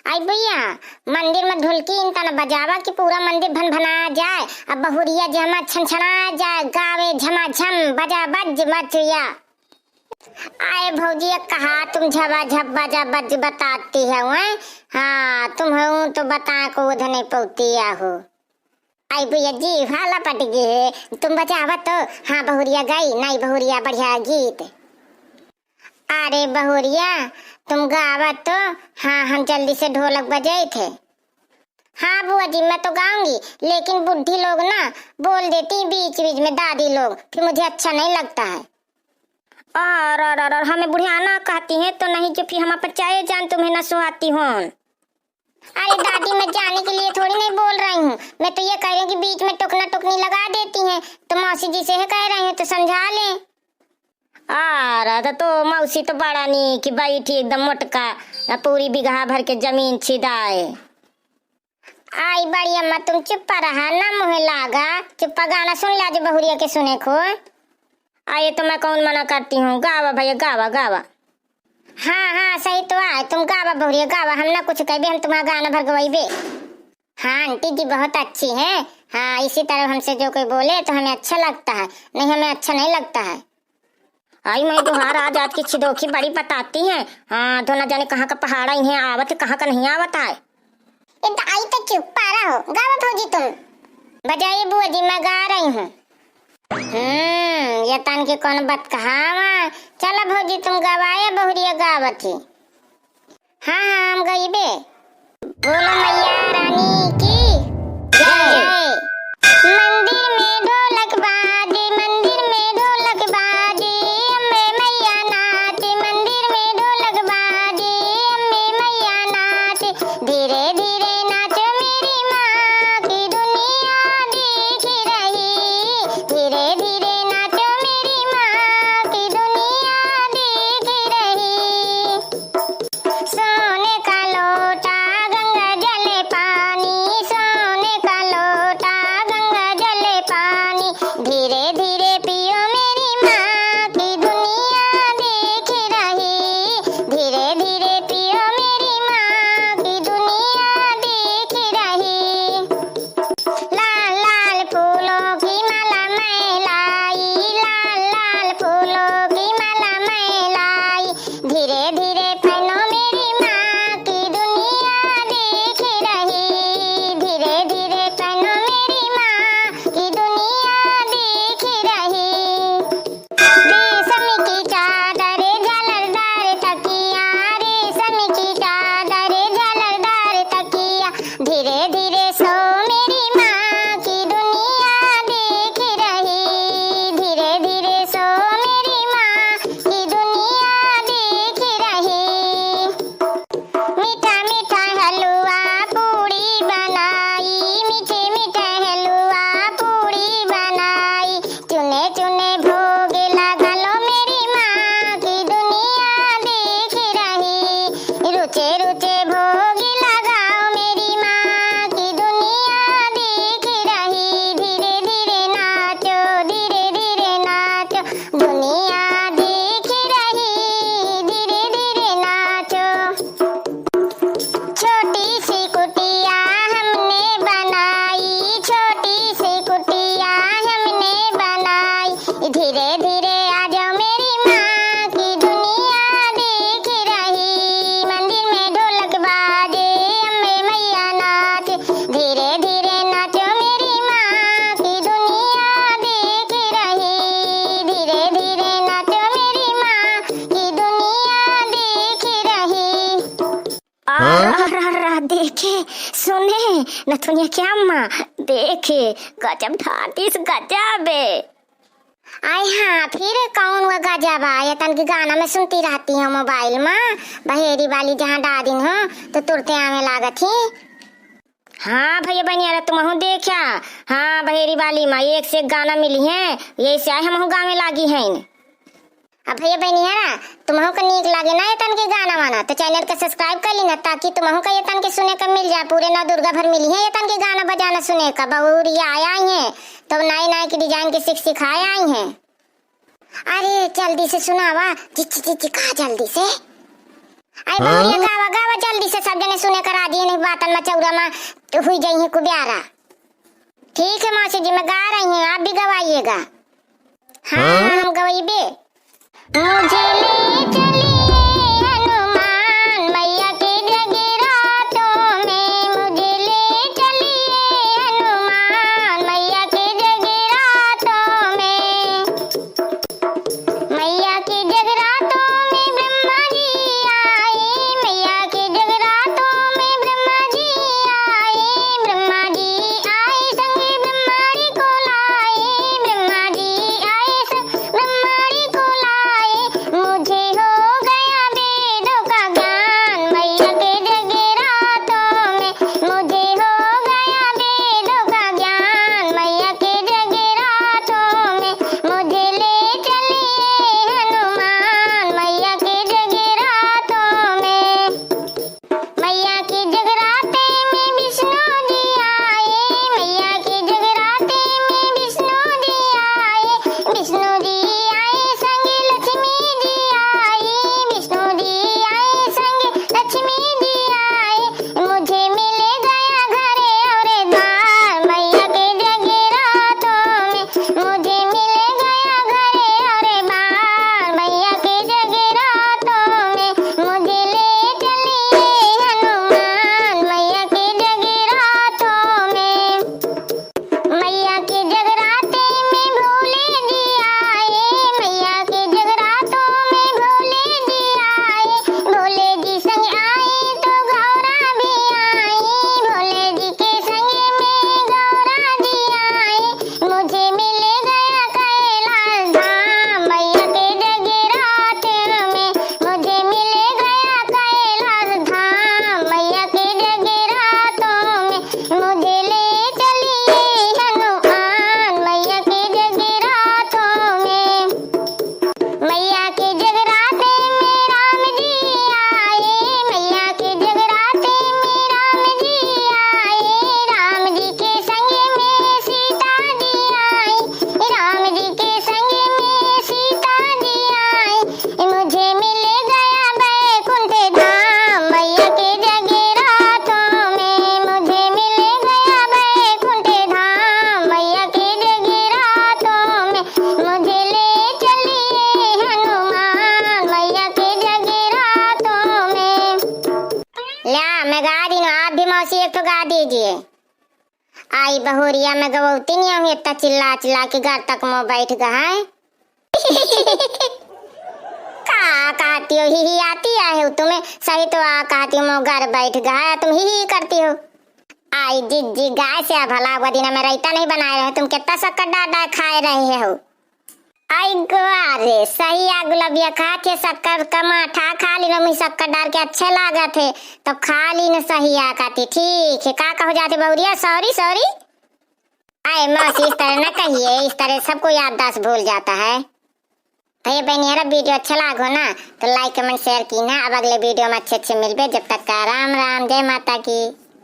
आई भैया मंदिर में ढोलकी इनका न बजावा कि पूरा मंदिर भन भना जाए। अब बहुरिया जमा छन छना जाए, गावे झमाझम बजा बज मचिया। आए भौजी कहा तुम झबा झब बजा बज बताती है वह। हाँ तुम हो तो बता को उधर नहीं पौती हो। आई भैया जी भाला पट गए तुम बजावा तो। हाँ बहुरिया गई नहीं बहुरिया बढ़िया गीत। अरे बहुरिया तुम गावा तो। हाँ हम जल्दी से ढोलक बजाए थे। हाँ बुआ जी मैं तो गाऊंगी, लेकिन बुढ़ी लोग ना बोल देती बीच बीच में दादी लोग, फिर मुझे अच्छा नहीं लगता है। और हमें बुढ़ियाना कहती हैं तो नहीं जो फिर हम पर चाहे जान तुम्हें न सुहाती हूँ। अरे दादी मैं जाने के लिए थोड़ी नहीं बोल रही हूँ, मैं तो ये कह रही हूँ कि बीच में टोकना टोकनी लगा देती हैं तो मौसी जी से कह रहे हैं तो समझा लें। तो मौसी तो बड़ा नहीं कि बैठी एकदम मोटका पूरी बिगहा भर के जमीन छिदाए। आई बड़ी अम्मा तुम चुप्पा रहा ना मुहे लागा, चुप्पा गाना सुन ला जो बहुरिया के सुने को। आए तो मैं कौन मना करती हूँ, गावा भैया गावा गावा। हाँ सही तो आए तुम गावा बहुरिया गावा, हम ना कुछ कहे हम तुम्हारा गाना भर गवाइबे। हाँ आंटी जी बहुत अच्छी है। हाँ इसी तरह हमसे जो कोई बोले तो हमें अच्छा लगता है, नहीं हमें अच्छा नहीं लगता है। आई मैं दोहार आज आज की छिदोखी बड़ी बताती हैं। हाँ तो न जाने कहाँ का पहाड़ा ही है आवत कहाँ का नहीं आवत है। आई तो चुप पा रहा हो, गावा भौजी तुम बजाइए बुआ जी मैं गा रही हूँ। ये तन के कौन बात कहा। चलो भौजी तुम गवाया बहुरिया गावत ही। हाँ हम गईबे। बोलो मैया रानी की जय। मंदिर में ढोलक बाजे, मंदिर में ढोलक बाजे, अम्बे मैया नाचे, मंदिर में ढोलक बाजे, अम्बे मैया नाचे। धीरे धीरे नाचो मेरी माँ की दुनिया देख रही, धीरे धीरे नाचो मेरी माँ की दुनिया देख रही। सोने का लोटा गंगा जले पानी, सोने का लोटा गंगा जले पानी, धीरे धीरे पियो मेरी माँ की दुनिया देख रही, धीरे धीरे पियो मेरी माँ की दुनिया देख रही। लाल लाल फूलों की माला मैं लाई, लाल लाल फूलों की माला मैं लाई, धीरे धीरे पहनो मेरी माँ की दुनिया देख रही, धीरे धीरे पहनो मेरी माँ की दुनिया देख रही। रेशम की चादर झालरदार तकिया, रेशम की चादर झालरदार तकिया, धीरे धीरे सो मेरी माँ की दुनिया देख रही, धीरे धीरे सो मेरी माँ की दुनिया देख रही। मीठा मीठा हलवा पूड़ी बनाई, मीठे मीठे हलवा पूड़ी बनाई, चुने चुने भोग लगा लो मेरी माँ की दुनिया देख रही, रुचे रुचे भोग लगाओ मेरी माँ की दुनिया देख रही। धीरे धीरे नाचो, धीरे धीरे नाचो, दुनिया देख रही, धीरे धीरे नाचो। छोटी सी कुटिया हमने बनाई, छोटी सी कुटिया हमने बनाई, धीरे धीरे आ जाओ मेरी माँ की दुनिया देख रही। मंदिर में ढोलक बाजे, अम्बे मैया नाचे, धीरे धीरे नाचो मेरी माँ की दुनिया देख रही, धीरे धीरे नाचो मेरी माँ की दुनिया देख रही। देखे सुने नथुनिया क्या माँ देखे गजब ठातीस गजबे। आई हाँ फिर कौन हुआ गजब आया तन की गाना में सुनती रहती हूँ मोबाइल में, बहेरी वाली जहाँ डादिन हो तो तुरते आने लागत ही। हाँ भैया बनिया तुम हूँ देखा। हाँ बहेरी वाली माँ एक से एक गाना मिली है, यही से आए हम गाँव में लागी है। अब भैया बहनी है ना तुम्हों का नीक लागे ना ये तन के गाना वाना तो चैनल का सब्सक्राइब कर ली ना, ताकि तुम्हों का ये तन के सुने का मिल जाए। पूरे नौ दुर्गा भर मिली है ये तन के गाना बजाना सुने का। बहुरिया आया ही है तो नए नए की डिजाइन के सिखाए आई हैं। अरे जल्दी से सुनावा चिच्ची चिच्ची कहा जल्दी से। आई बहुरिया गावा गावा जल्दी से, सब जने सुने करा दिए, नहीं बातन में चौरा में तो हुई जाई है कुब्यारा। ठीक है मौसी जी, मैं गा रही हूँ, आप भी गवाइएगा। हाँ हम गवाइबे। मुझे ले चलिए हनुमान मैया के जगरातों में, मुझे ले चलिए हनुमान मैया के जगरातों में। मैया के जगरातों में ब्रह्मा जी आए, मैया के जगरातों में ब्रह्मा जी आए, ब्रह्मा जी आए संग ब्रह्माणी को लाए, ब्रह्मा जी आए संग ब्रह्माणी को लाए। मुझे हो गया वेदों का ज्ञान मैया के जगरातों में, मुझे हो गया वेदों का ज्ञान मैया के जगरातों में। मुझे ले चलिए हनुमान मैया के जगरातों में। मैया के जगराते में विष्णु जी आए, मैया के जगराते में विष्णु जी आए, विष्णु जी आए संग लक्ष्मी जी आई, विष्णु जी आए संग लक्ष्मी जी आए। मुझे मिल गया घरे और द्वार मैया के जगरातों में, मुझे मिल गया घरे और बार मैया के जगरातों में। मुझे ले चलिए हनुमान मैया के जगरातों में। मैया के जगराते में भोले जी आए, मैया के जगरातों में भोले जी आए, भोले जी संग आए तो गौरा भी आई, भोले जी के संग में गौरा जी आए। मुझे मिल गया कैलाश धाम मैया के जगराते में, मुझे मिल गया कैलाश धाम मैया के जगरातों में। मुझे ले चलिए हनुमान मैया के जगरातों में। मैया के जगराते में राम जी आए, मैया के जगराते में राम जी आए, राम जी के संग में सीता जी आई, राम जी के संग में सीता जी आई। मुझे मिल गया बैकुंठ धाम मैया के जगरातों में, मुझे मिल गया बैकुंठ धाम मैया के जगरातों में। मुझे ले चलिए हनुमान मैया के जगरातों में। ला मैं गा दी ना, आप भी मौसी एक तो गा दीजिए। आई बहुरिया मैं गवौती नहीं हूँ, इतना चिल्ला चिल्ला के घर तक मुँह बैठ गया है। का कहती हो, ही आती है तुम्हें, सही तो आ कहती हो मुँह घर बैठ गया है, तुम ही करती हो। आई जिज्जी गाय से भला हुआ दिन में रायता नहीं बनाए रहे, तुम कितना शक्कर डाल खाए रहे हो। आई गोरे सही आ गुलाबिया खा के शक्कर का माठा खा ली, मुझे शक्कर डाल के अच्छे लगा थे तो खा ली न सही आ खाती। ठीक है का हो जाते बहुरिया, सॉरी सॉरी। आए मौसी इस तरह न कहिए, इस तरह सबको याददाश्त भूल जाता है। भैया बहनी यार वीडियो अच्छा लागो ना तो लाइक कमेंट शेयर की ना। अब अगले वीडियो में अच्छे अच्छे मिलबे, जब तक का राम राम, जय माता की।